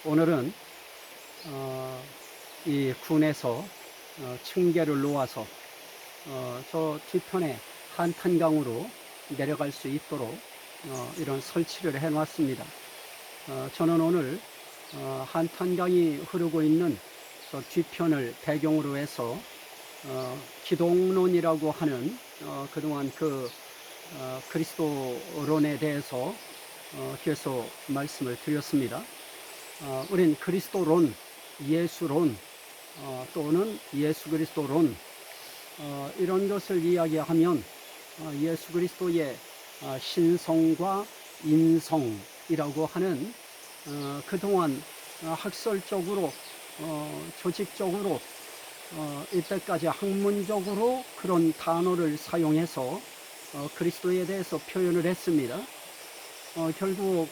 오늘은 이 군에서 층계를 놓아서 저 뒤편에 한탄강으로 내려갈 수 있도록 이런 설치를 해 놨습니다. 저는 오늘 한탄강이 흐르고 있는 저 뒤편을 배경으로 해서 기독론이라고 하는 그동안 그리스도론에 대해서 계속 말씀을 드렸습니다. 우린 그리스도론, 예수론, 또는 예수 그리스도론, 이런 것을 이야기하면 예수 그리스도의 신성과 인성이라고 하는 그동안 학설적으로, 조직적으로, 이때까지 학문적으로 그런 단어를 사용해서 그리스도에 대해서 표현을 했습니다. 결국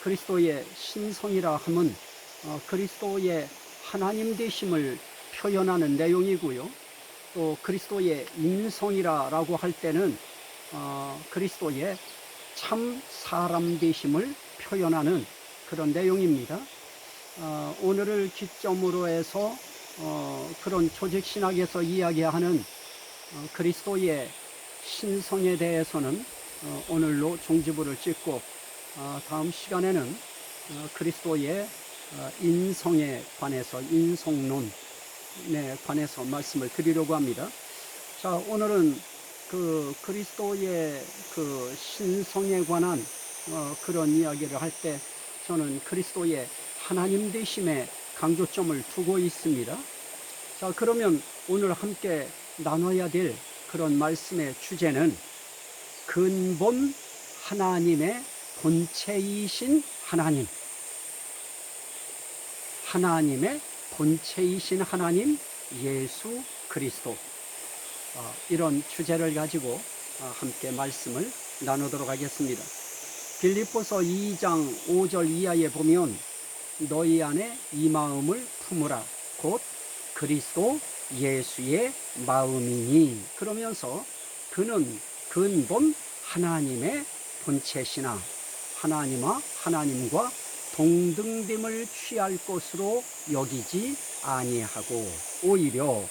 그리스도의 신성이라 함은 그리스도의 하나님 되심을 표현하는 내용이고요. 또 그리스도의 인성이라고 할 때는 그리스도의 참 사람 되심을 표현하는 그런 내용입니다. 오늘을 기점으로 해서 그런 조직신학에서 이야기하는 그리스도의 신성에 대해서는 오늘로 종지부를 찍고 다음 시간에는 그리스도의 인성에 관해서, 인성론에 관해서 말씀을 드리려고 합니다. 자, 오늘은 그리스도의 신성에 관한 그런 이야기를 할 때 저는 그리스도의 하나님 되심에 강조점을 두고 있습니다. 자, 그러면 오늘 함께 나눠야 될 그런 말씀의 주제는 근본 하나님의 본체이신 하나님, 하나님의 본체이신 하나님 예수 그리스도, 이런 주제를 가지고 함께 말씀을 나누도록 하겠습니다. 빌립보서 2장 5절 이하에 보면 너희 안에 이 마음을 품으라 곧 그리스도 예수의 마음이니, 그러면서 그는 근본 하나님의 본체시나 하나님과 동등됨을 취할 것으로 여기지 아니하고 오히려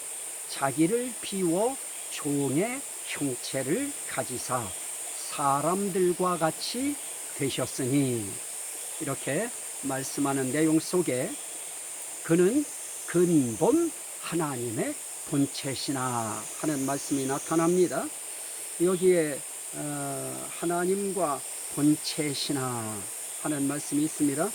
자기를 비워 종의 형체를 가지사 사람들과 같이 되셨으니, 이렇게 말씀하는 내용 속에 그는 근본 하나님의 본체시나 하는 말씀이 나타납니다. 여기에 하나님과 본체시나 하는 말씀이 있습니다.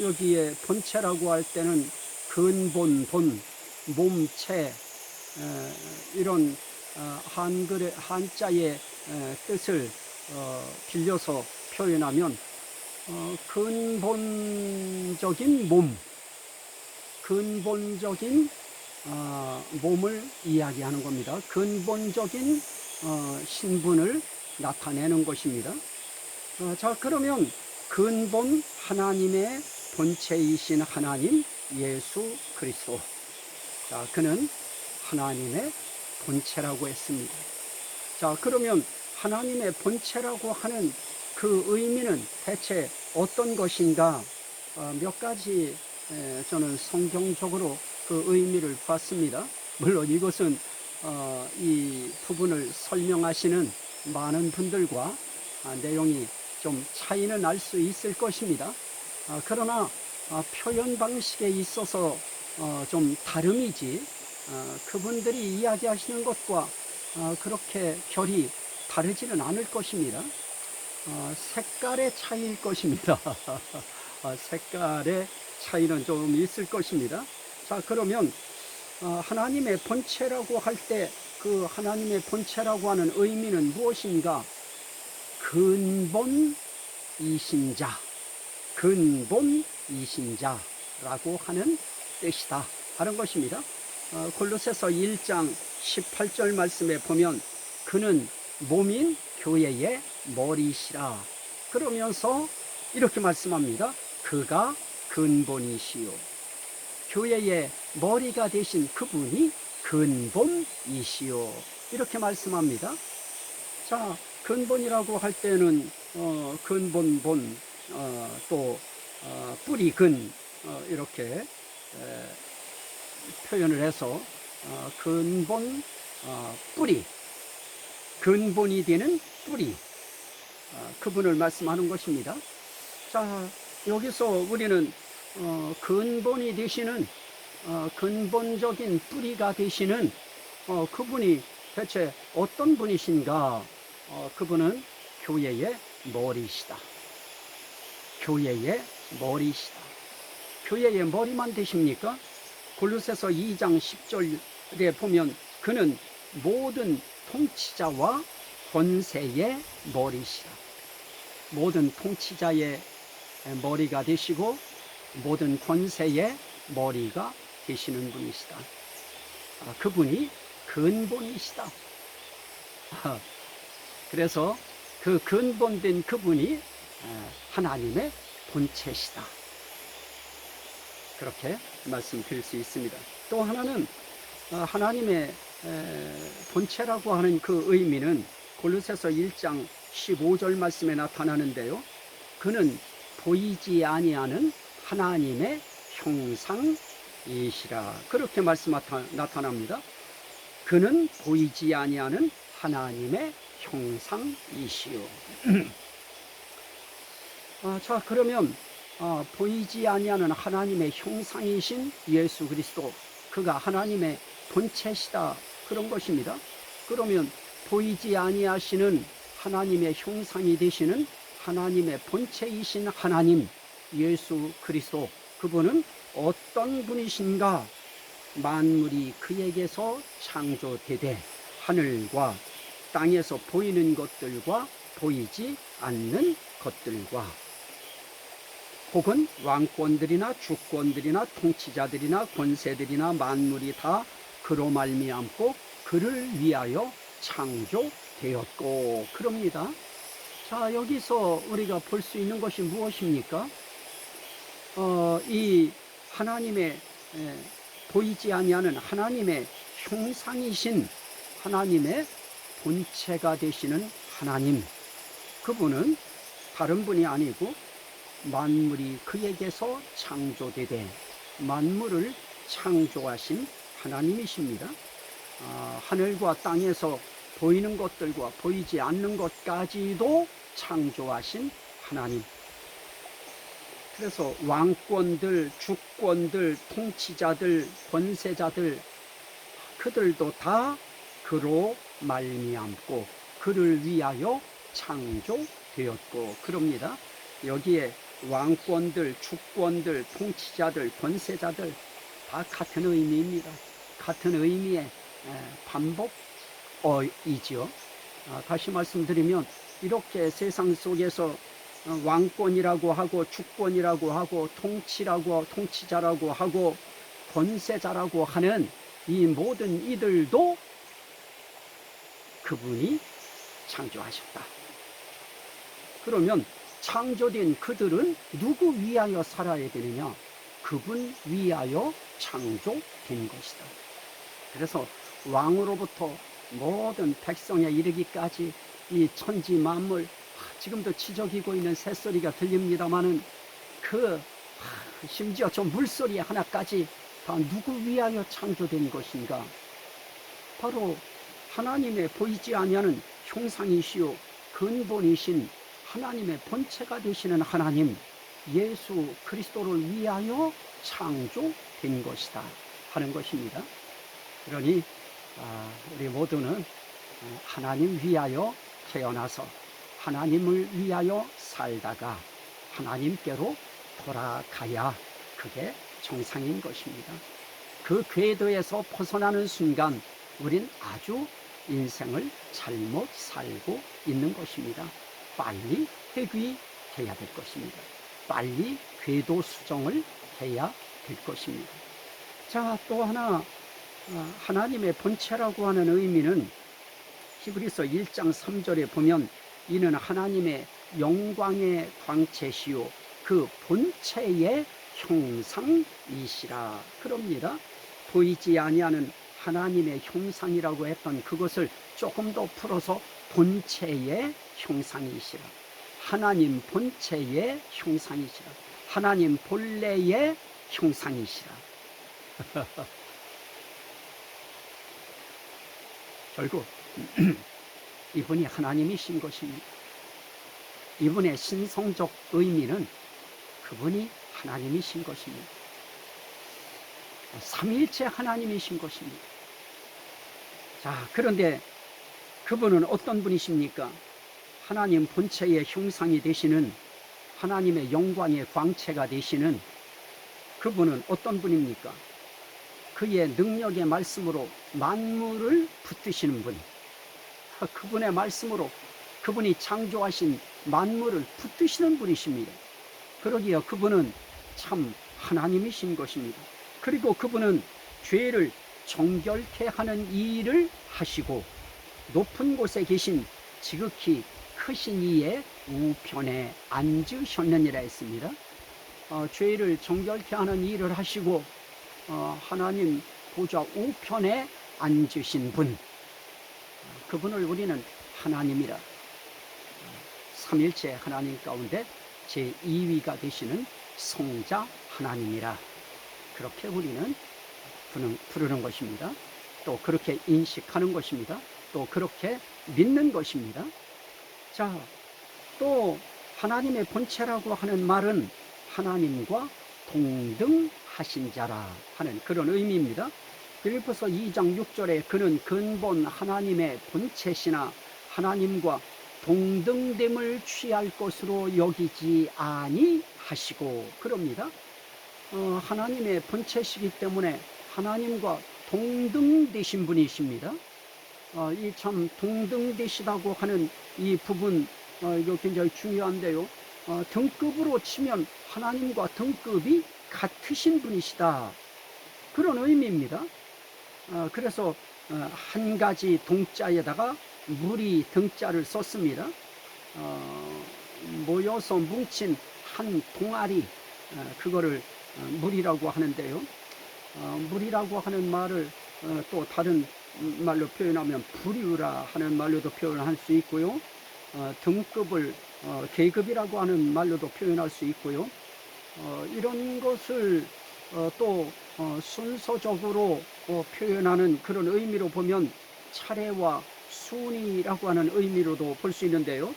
여기에 본체라고 할 때는 근본, 본, 몸체, 이런 한자의 뜻을 빌려서 표현하면 근본적인 몸, 근본적인 몸을 이야기하는 겁니다. 근본적인 신분을 나타내는 것입니다. 자, 그러면 근본 하나님의 본체이신 하나님 예수 그리스도, 자, 그는 하나님의 본체라고 했습니다. 자, 그러면 하나님의 본체라고 하는 그 의미는 대체 어떤 것인가? 몇 가지 저는 성경적으로 그 의미를 봤습니다. 물론 이것은 이 부분을 설명하시는 많은 분들과 내용이 좀 차이는 날 수 있을 것입니다. 그러나 표현 방식에 있어서 좀 다름이지 그분들이 이야기하시는 것과 그렇게 결이 다르지는 않을 것입니다. 색깔의 차이일 것입니다. 색깔의 차이는 좀 있을 것입니다. 자, 그러면 하나님의 본체라고 할 때 그 하나님의 본체라고 하는 의미는 무엇인가? 근본이신 자, 근본이신 자라고 하는 뜻이다 하는 것입니다. 골로새서 1장 18절 말씀에 보면 그는 몸인 교회의 머리시라 그러면서 이렇게 말씀합니다. 그가 근본이시요, 교회의 머리가 되신 그분이 근본이시요, 이렇게 말씀합니다. 자, 근본이라고 할 때는 근본, 본, 또 뿌리, 근 이렇게 표현을 해서 근본, 뿌리, 근본이 되는 뿌리, 그분을 말씀하는 것입니다. 자, 여기서 우리는 근본이 되시는 근본적인 뿌리가 되시는 그분이 대체 어떤 분이신가? 그분은 교회의 머리시다. 교회의 머리시다. 교회의 머리만 되십니까? 골로새서 2장 10절에 보면 그는 모든 통치자와 권세의 머리시다. 모든 통치자의 머리가 되시고 모든 권세의 머리가 되시는 분이시다. 그분이 근본이시다. 그래서 그 근본된 그분이 하나님의 본체시다. 그렇게 말씀드릴 수 있습니다. 또 하나는 하나님의 본체라고 하는 그 의미는 골로새서 1장 15절 말씀에 나타나는데요. 그는 보이지 아니하는 하나님의 형상이시라. 그렇게 말씀 나타납니다. 그는 보이지 아니하는 하나님의 형상이시요. 자, 그러면 보이지 아니하는 하나님의 형상이신 예수 그리스도, 그가 하나님의 본체시다, 그런 것입니다. 그러면 보이지 아니하시는 하나님의 형상이 되시는 하나님의 본체이신 하나님 예수 그리스도, 그분은 어떤 분이신가? 만물이 그에게서 창조되되 하늘과 땅에서 보이는 것들과 보이지 않는 것들과 혹은 왕권들이나 주권들이나 통치자들이나 권세들이나 만물이 다 그로 말미암고 그를 위하여 창조되었고, 그럽니다. 자, 여기서 우리가 볼 수 있는 것이 무엇입니까? 이 하나님의 보이지 아니하는 하나님의 형상이신 하나님의 본체가 되시는 하나님, 그분은 다른 분이 아니고 만물이 그에게서 창조되되 만물을 창조하신 하나님이십니다. 하늘과 땅에서 보이는 것들과 보이지 않는 것까지도 창조하신 하나님. 그래서 왕권들, 주권들, 통치자들, 권세자들, 그들도 다 그로 말미암고 그를 위하여 창조되었고, 그럽니다. 여기에 왕권들, 주권들, 통치자들, 권세자들 다 같은 의미입니다. 같은 의미의 반복어이죠. 다시 말씀드리면 이렇게 세상 속에서 왕권이라고 하고 주권이라고 하고 통치자라고 하고 권세자라고 하는 이 모든 이들도 그분이 창조하셨다. 그러면 창조된 그들은 누구 위하여 살아야 되느냐? 그분 위하여 창조된 것이다. 그래서 왕으로부터 모든 백성에 이르기까지 이 천지 만물, 지금도 지저귀고 있는 새소리가 들립니다마는 심지어 저 물소리 하나까지 다 누구 위하여 창조된 것인가? 바로 하나님의 보이지 아니하는 형상이시요 근본이신 하나님의 본체가 되시는 하나님 예수 그리스도를 위하여 창조된 것이다 하는 것입니다. 그러니 우리 모두는 하나님 위하여 태어나서 하나님을 위하여 살다가 하나님께로 돌아가야 그게 정상인 것입니다. 그 궤도에서 벗어나는 순간 우린 아주 인생을 잘못 살고 있는 것입니다. 빨리 회귀해야 될 것입니다. 빨리 궤도 수정을 해야 될 것입니다. 자, 또 하나 하나님의 본체라고 하는 의미는 히브리서 1장 3절에 보면 이는 하나님의 영광의 광채시요 그 본체의 형상이시라 그럽니다. 보이지 아니하는 하나님의 형상이라고 했던 그것을 조금 더 풀어서 본체의 형상이시라, 하나님 본체의 형상이시라, 하나님 본래의 형상이시라. 결국 이분이 하나님이신 것입니다. 이분의 신성적 의미는 그분이 하나님이신 것입니다. 삼위일체 하나님이신 것입니다. 자, 그런데 그분은 어떤 분이십니까? 하나님 본체의 형상이 되시는, 하나님의 영광의 광채가 되시는 그분은 어떤 분입니까? 그의 능력의 말씀으로 만물을 붙드시는 분, 그분의 말씀으로 그분이 창조하신 만물을 붙드시는 분이십니다. 그러기에 그분은 참 하나님이신 것입니다. 그리고 그분은 죄를 정결케 하는 일을 하시고 높은 곳에 계신 지극히 크신 이의 우편에 앉으셨느니라 했습니다. 죄를 정결케 하는 일을 하시고 하나님 보좌 우편에 앉으신 분, 그분을 우리는 하나님이라, 삼일체 하나님 가운데 제2위가 되시는 성자 하나님이라, 그렇게 우리는 부르는 것입니다. 또 그렇게 인식하는 것입니다. 또 그렇게 믿는 것입니다. 자, 또 하나님의 본체라고 하는 말은 하나님과 동등하신 자라 하는 그런 의미입니다. 빌립보서 2장 6절에 그는 근본 하나님의 본체시나 하나님과 동등됨을 취할 것으로 여기지 아니하시고, 그럽니다. 하나님의 본체시기 때문에 하나님과 동등되신 분이십니다. 이 참 동등되시다고 하는 이 부분, 이거 굉장히 중요한데요. 등급으로 치면 하나님과 등급이 같으신 분이시다, 그런 의미입니다. 그래서 한 가지 동자에다가 물이 등자를 썼습니다. 모여서 뭉친 한 동아리, 그거를 물이라고 하는데요. 물이라고 하는 말을 또 다른 말로 표현하면 불유라 하는 말로도 표현할 수 있고요. 등급을 계급이라고 하는 말로도 표현할 수 있고요. 이런 것을 또 순서적으로 표현하는 그런 의미로 보면 차례와 순위라고 하는 의미로도 볼 수 있는데요.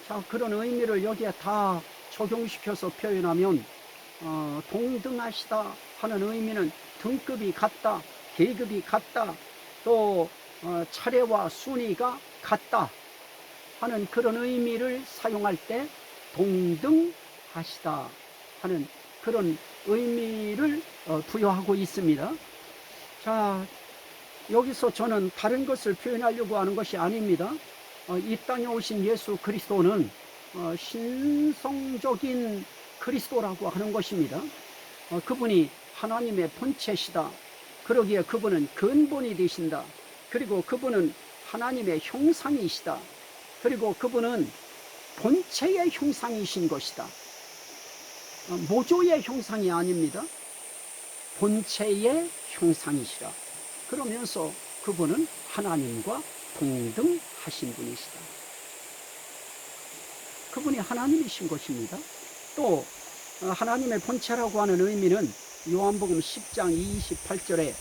자, 그런 의미를 여기에 다 적용시켜서 표현하면 동등하시다 하는 의미는 등급이 같다, 계급이 같다, 또 차례와 순위가 같다 하는 그런 의미를 사용할 때 동등하시다 하는 그런 의미를 부여하고 있습니다. 자, 여기서 저는 다른 것을 표현하려고 하는 것이 아닙니다. 이 땅에 오신 예수 그리스도는 신성적인 그리스도라고 하는 것입니다. 그분이 하나님의 본체시다. 그러기에 그분은 근본이 되신다. 그리고 그분은 하나님의 형상이시다. 그리고 그분은 본체의 형상이신 것이다. 모조의 형상이 아닙니다. 본체의 형상이시라. 그러면서 그분은 하나님과 동등하신 분이시다. 그분이 하나님이신 것입니다. 또 하나님의 본체라고 하는 의미는 요한복음 10장 28절에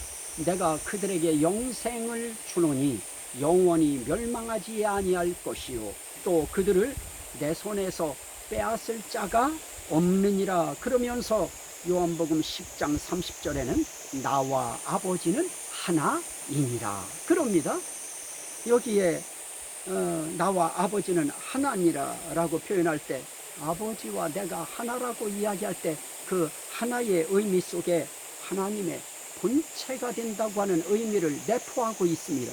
내가 그들에게 영생을 주노니 영원히 멸망하지 아니할 것이요 또 그들을 내 손에서 빼앗을 자가 없느니라. 그러면서 요한복음 10장 30절에는 나와 아버지는 하나이니라 그럽니다. 여기에 나와 아버지는 하나니라 라고 표현할 때 아버지와 내가 하나라고 이야기할 때 그 하나의 의미 속에 하나님의 본체가 된다고 하는 의미를 내포하고 있습니다.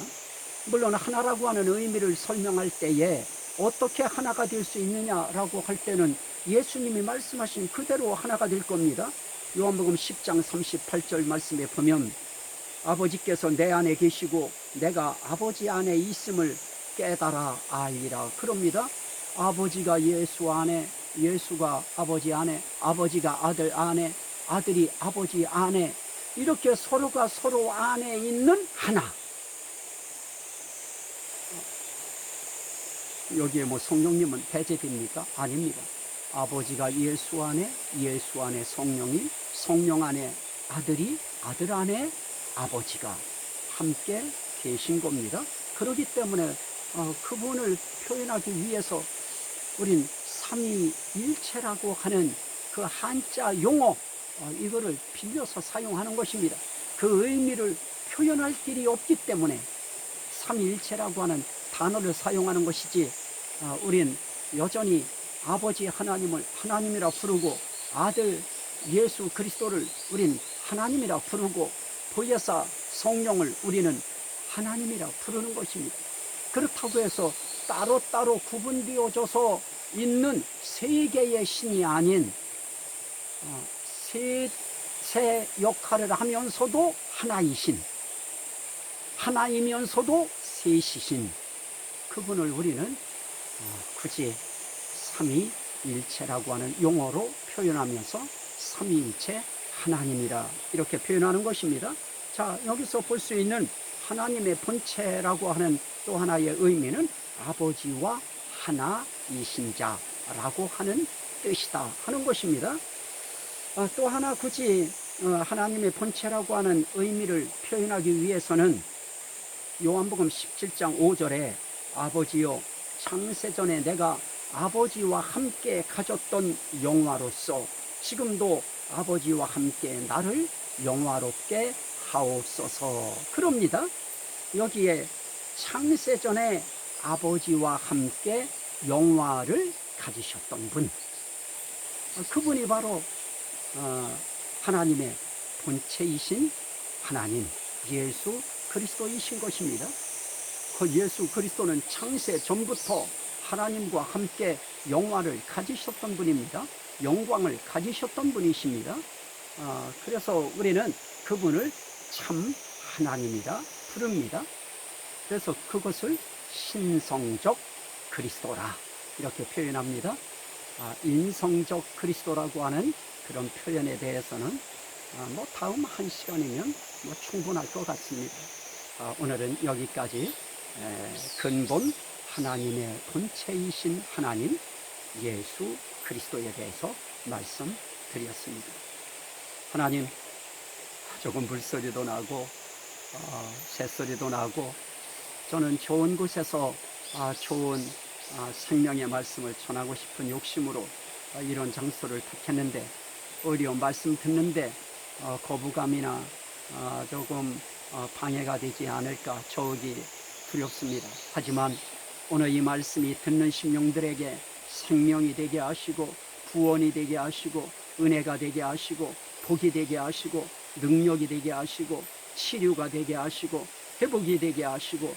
물론 하나라고 하는 의미를 설명할 때에 어떻게 하나가 될 수 있느냐라고 할 때는 예수님이 말씀하신 그대로 하나가 될 겁니다. 요한복음 10장 38절 말씀에 보면 아버지께서 내 안에 계시고 내가 아버지 안에 있음을 깨달아 알리라 그럽니다. 아버지가 예수 안에, 예수가 아버지 안에, 아버지가 아들 안에, 아들이 아버지 안에, 이렇게 서로가 서로 안에 있는 하나. 여기에 뭐 성령님은 배제됩니까? 아닙니다. 아버지가 예수 안에, 예수 안에 성령이, 성령 안에 아들이, 아들 안에 아버지가 함께 계신 겁니다. 그렇기 때문에 그분을 표현하기 위해서 우린 삼위일체라고 하는 그 한자 용어 이거를 빌려서 사용하는 것입니다. 그 의미를 표현할 길이 없기 때문에 삼위일체라고 하는 단어를 사용하는 것이지, 우린 여전히 아버지 하나님을 하나님이라 부르고 아들 예수 그리스도를 우린 하나님이라 부르고 보혜사 성령을 우리는 하나님이라 부르는 것입니다. 그렇다고 해서 따로따로 구분되어져서 있는 세 개의 신이 아닌 세 역할을 하면서도 하나이신, 하나이면서도 셋이신 그분을 우리는 굳이 삼위일체라고 하는 용어로 표현하면서 삼위일체 하나님이라 이렇게 표현하는 것입니다. 자, 여기서 볼 수 있는 하나님의 본체라고 하는 또 하나의 의미는 아버지와 하나이신 자라고 하는 뜻이다 하는 것입니다. 또 하나 굳이 하나님의 본체라고 하는 의미를 표현하기 위해서는 요한복음 17장 5절에 아버지여 창세전에 내가 아버지와 함께 가졌던 영화로서 지금도 아버지와 함께 나를 영화롭게 하옵소서 그럽니다. 여기에 창세전에 아버지와 함께 영화를 가지셨던 분, 그분이 바로 하나님의 본체이신 하나님 예수 그리스도이신 것입니다. 그 예수 그리스도는 창세 전부터 하나님과 함께 영화를 가지셨던 분입니다. 영광을 가지셨던 분이십니다. 그래서 우리는 그분을 참 하나님이라 부릅니다. 그래서 그것을 신성적 그리스도라 이렇게 표현합니다. 인성적 그리스도라고 하는 그런 표현에 대해서는 다음 한 시간이면 충분할 것 같습니다. 오늘은 여기까지 근본 하나님의 본체이신 하나님 예수 그리스도에 대해서 말씀드렸습니다. 하나님, 조금 물소리도 나고 새소리도 나고 저는 좋은 곳에서 좋은 생명의 말씀을 전하고 싶은 욕심으로 이런 장소를 택했는데 오히려 말씀 듣는데 거부감이나 조금 방해가 되지 않을까 저기 두렵습니다. 하지만 오늘 이 말씀이 듣는 심령들에게 생명이 되게 하시고 구원이 되게 하시고 은혜가 되게 하시고 복이 되게 하시고 능력이 되게 하시고 치료가 되게 하시고 회복이 되게 하시고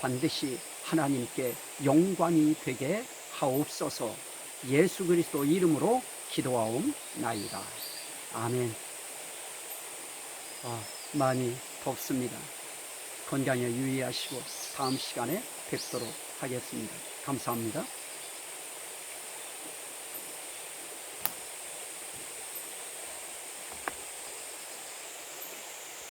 반드시 하나님께 영광이 되게 하옵소서. 예수 그리스도 이름으로 기도하옵나이다. 아멘. 많이 덥습니다. 건강에 유의하시고 다음 시간에 뵙도록 하겠습니다. 감사합니다.